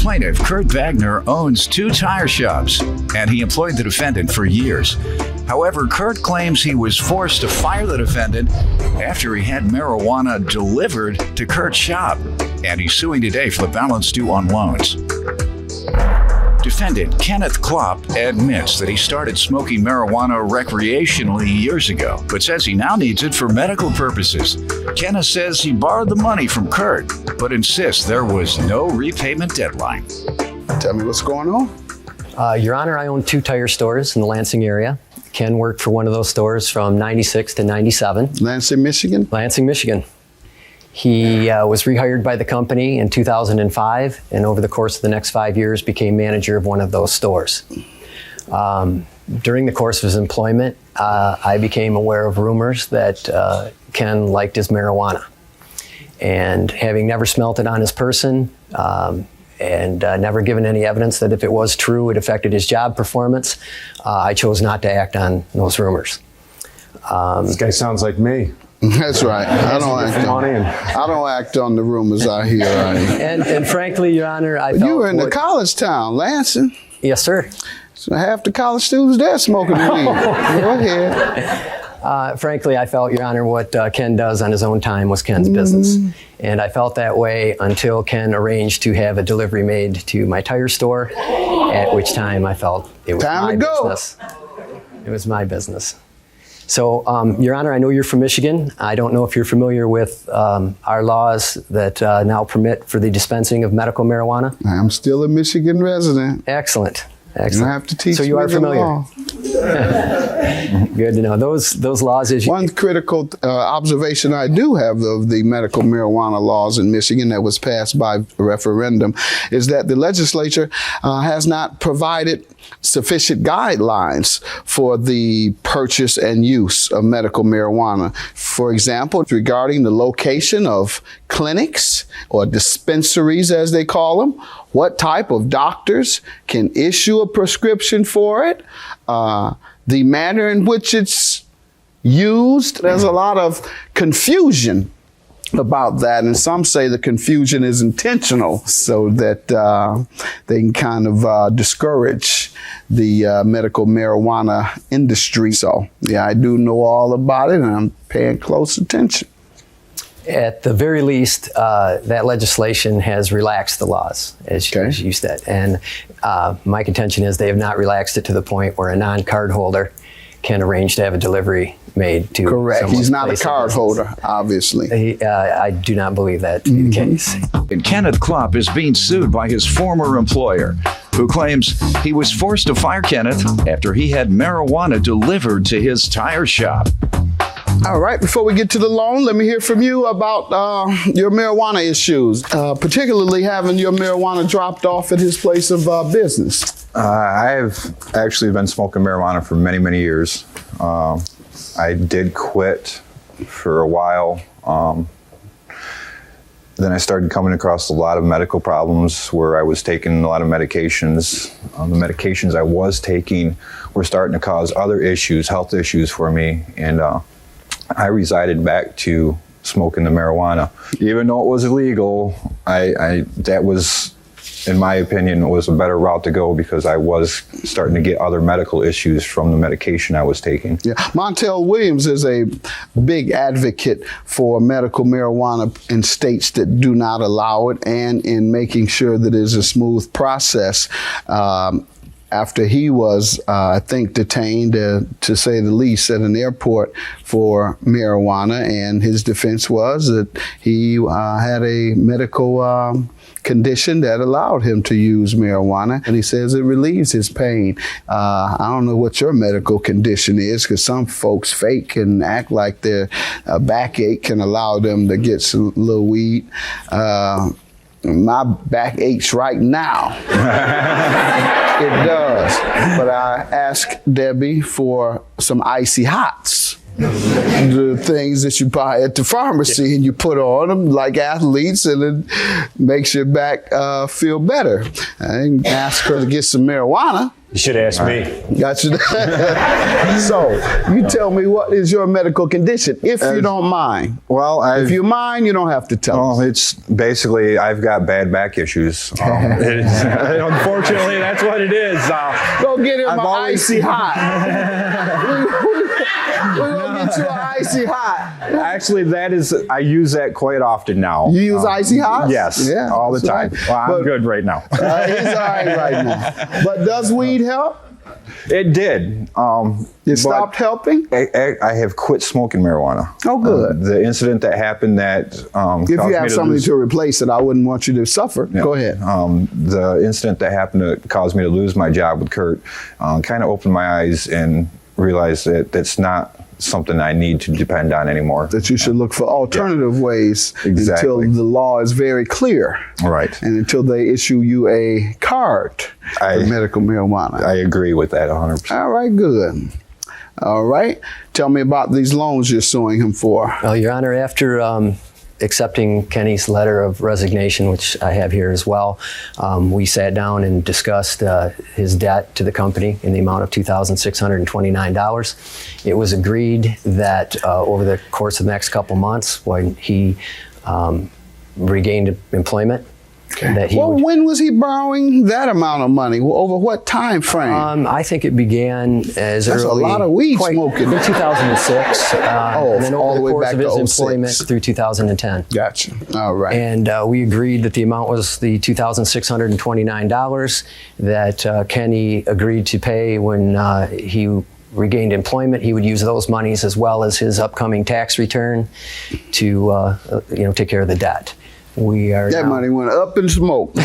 plaintiff, Kurt Wagner, owns 2 tire shops, and he employed the defendant for years. However, Kurt claims he was forced to fire the defendant after he had marijuana delivered to Kurt's shop, and he's suing today for the balance due on loans. Defendant Kenneth Klopp admits that he started smoking marijuana recreationally years ago, but says he now needs it for medical purposes. Kenneth says he borrowed the money from Kurt, but insists there was no repayment deadline. Tell me what's going on. Your Honor, I own 2 tire stores in the Lansing area. Ken worked for one of those stores from 96 to 97. Lansing, Michigan? Lansing, Michigan. He was rehired by the company in 2005, and over the course of the next 5 years became manager of one of those stores. During the course of his employment, I became aware of rumors that Ken liked his marijuana. And having never smelt it on his person, and never given any evidence that if it was true, it affected his job performance, I chose not to act on those rumors. This guy sounds like me. That's right. I don't act on the rumors I hear. And frankly, Your Honor, I felt... You were in the college town, Lansing. Yes, sir. So half the college students there smoking weed. Go ahead. Frankly, I felt, Your Honor, what Ken does on his own time was Ken's business. And I felt that way until Ken arranged to have a delivery made to my tire store, at which time I felt it was my business. It was my business. So, Your Honor, I know you're from Michigan. I don't know if you're familiar with our laws that now permit for the dispensing of medical marijuana. I'm still a Michigan resident. Excellent. Excellent. You don't have to teach so you me are the familiar. law. Good to know. Those laws is one critical observation I do have of the medical marijuana laws in Michigan that was passed by referendum is that the legislature has not provided sufficient guidelines for the purchase and use of medical marijuana. For example, regarding the location of clinics or dispensaries, as they call them, what type of doctors can issue a prescription for it, the manner in which it's used. There's a lot of confusion about that, and some say the confusion is intentional so that they can kind of discourage the medical marijuana industry. So yeah, I do know all about it, and I'm paying close attention. At the very least, that legislation has relaxed the laws, as you said. And my contention is they have not relaxed it to the point where a non-card holder can arrange to have a delivery made to Correct. He's not a card holder, obviously. I do not believe that to be the case. And Kenneth Klopp is being sued by his former employer, who claims he was forced to fire Kenneth after he had marijuana delivered to his tire shop. All right, before we get to the loan, let me hear from you about your marijuana issues, particularly having your marijuana dropped off at his place of business. I've actually been smoking marijuana for many, many years. I did quit for a while. Then I started coming across a lot of medical problems where I was taking a lot of medications. The medications I was taking were starting to cause other issues, health issues for me. And I resided back to smoking the marijuana. Even though it was illegal, that was, in my opinion, was a better route to go because I was starting to get other medical issues from the medication I was taking. Yeah, Montel Williams is a big advocate for medical marijuana in states that do not allow it and in making sure that it's a smooth process. After he was, I think, detained, to say the least, at an airport for marijuana, and his defense was that he had a medical condition that allowed him to use marijuana, and he says it relieves his pain. I don't know what your medical condition is, because some folks fake and act like their backache can allow them to get some little weed. My back aches right now. It does. But I asked Debbie for some icy hots. The things that you buy at the pharmacy and you put on them like athletes, and it makes your back feel better. I didn't ask her to get some marijuana. You should ask me. Gotcha. So, you tell me, what is your medical condition, if you don't mind? Well, if you mind, you don't have to tell us. It's basically, I've got bad back issues. Unfortunately, that's what it is. Go get him icy hot. We're going to get you an icy hot. Actually, I use that quite often now. You use icy hot? Yes, all the time. Right. Well, I'm good right now. He's all right now. But does weed help? It did. It stopped helping? I have quit smoking marijuana. Oh, good. The incident that happened that if you have something to replace it, I wouldn't want you to suffer. Yeah. Go ahead. The incident that happened that caused me to lose my job with Kurt kind of opened my eyes and realized that that's not something I need to depend on anymore. That you should look for alternative ways until the law is very clear. Right. And until they issue you a card for medical marijuana. I agree with that 100%. All right, good. All right. Tell me about these loans you're suing him for. Well, Your Honor, after accepting Kenny's letter of resignation, which I have here as well, we sat down and discussed his debt to the company in the amount of $2,629. It was agreed that over the course of the next couple months, when he regained employment, that he would, when was he borrowing that amount of money? Over what time frame? I think it began as That's early, a lot of weed smoking. in 2006, and then all over the way the course back of his to employment 06. through 2010. Gotcha. All right. And we agreed that the amount was the $2,629 that Kenny agreed to pay when he regained employment. He would use those monies as well as his upcoming tax return to take care of the debt. That money went up in smoke.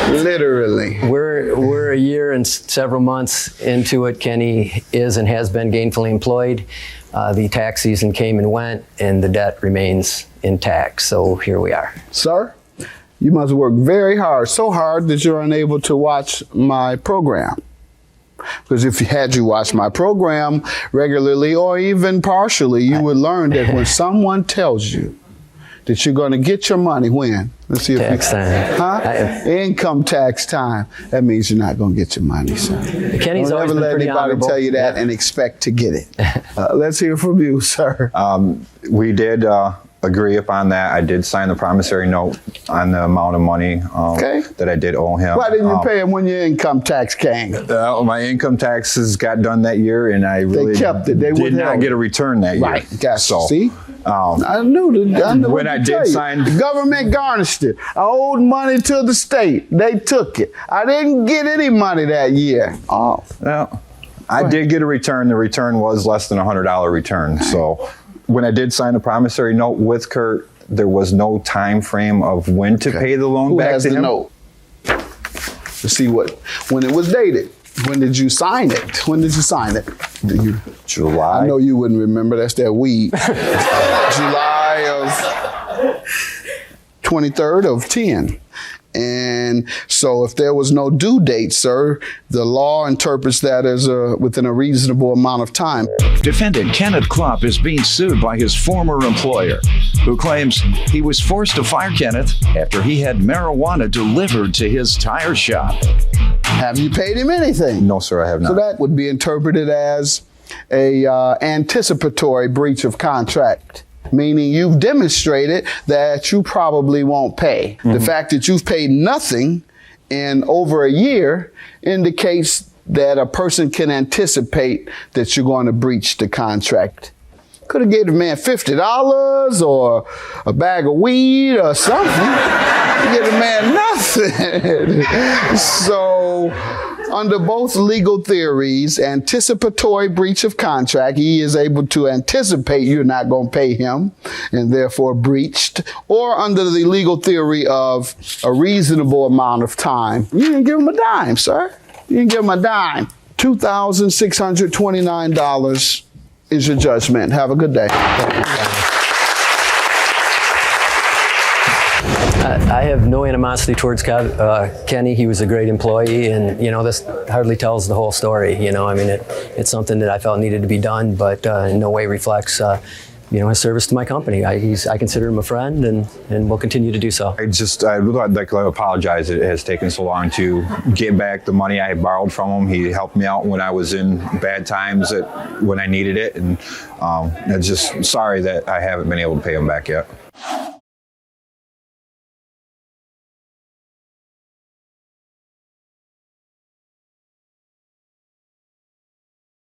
Literally. We're a year and several months into it. Kenny is and has been gainfully employed. The tax season came and went, and the debt remains intact. So here we are. Sir, you must work very hard, so hard that you're unable to watch my program. Because if you watch my program regularly or even partially, you would learn that when someone tells you that you're going to get your money when? Let's see if tax time. Huh? Income tax time. That means you're not going to get your money, sir. Kenny's Don't always ever been let pretty anybody honorable. tell you that and expect to get it. Let's hear from you, sir. We did agree upon that. I did sign the promissory note on the amount of money that I did owe him. Why didn't you pay him when your income tax came? My income taxes got done that year, and I really kept it. They did not get a return that year. Right. Gotcha. So, see? I knew when I did sign, the government garnished it. I owed money to the state. They took it. I didn't get any money that year. Oh. Well, I did get a return. The return was less than $100 return. So when I did sign the promissory note with Kurt, there was no time frame of when to pay the loan back has to the him. Note? Let's see when it was dated. When did you sign it? When did you sign it? July. I know you wouldn't remember. That's that weed. July of 23rd of 10. And so if there was no due date, sir, the law interprets that as within a reasonable amount of time. Defendant Kenneth Klopp is being sued by his former employer, who claims he was forced to fire Kenneth after he had marijuana delivered to his tire shop. Have you paid him anything? No, sir, I have not. So that would be interpreted as a anticipatory breach of contract, meaning you've demonstrated that you probably won't pay. Mm-hmm. The fact that you've paid nothing in over a year indicates that a person can anticipate that you're going to breach the contract. Could have gave the man $50 or a bag of weed or something. You give the man nothing. So, under both legal theories, anticipatory breach of contract, he is able to anticipate you're not going to pay him and therefore breached, or under the legal theory of a reasonable amount of time. You didn't give him a dime, sir. You didn't give him a dime. $2,629 is your judgment. Have a good day. I have no animosity towards Kenny. He was a great employee, and this hardly tells the whole story. I mean, it's something that I felt needed to be done, but in no way reflects his service to my company. I consider him a friend, and will continue to do so. I would like to apologize that it has taken so long to get back the money I had borrowed from him. He helped me out when I was in bad times when I needed it, and I'm just sorry that I haven't been able to pay him back yet.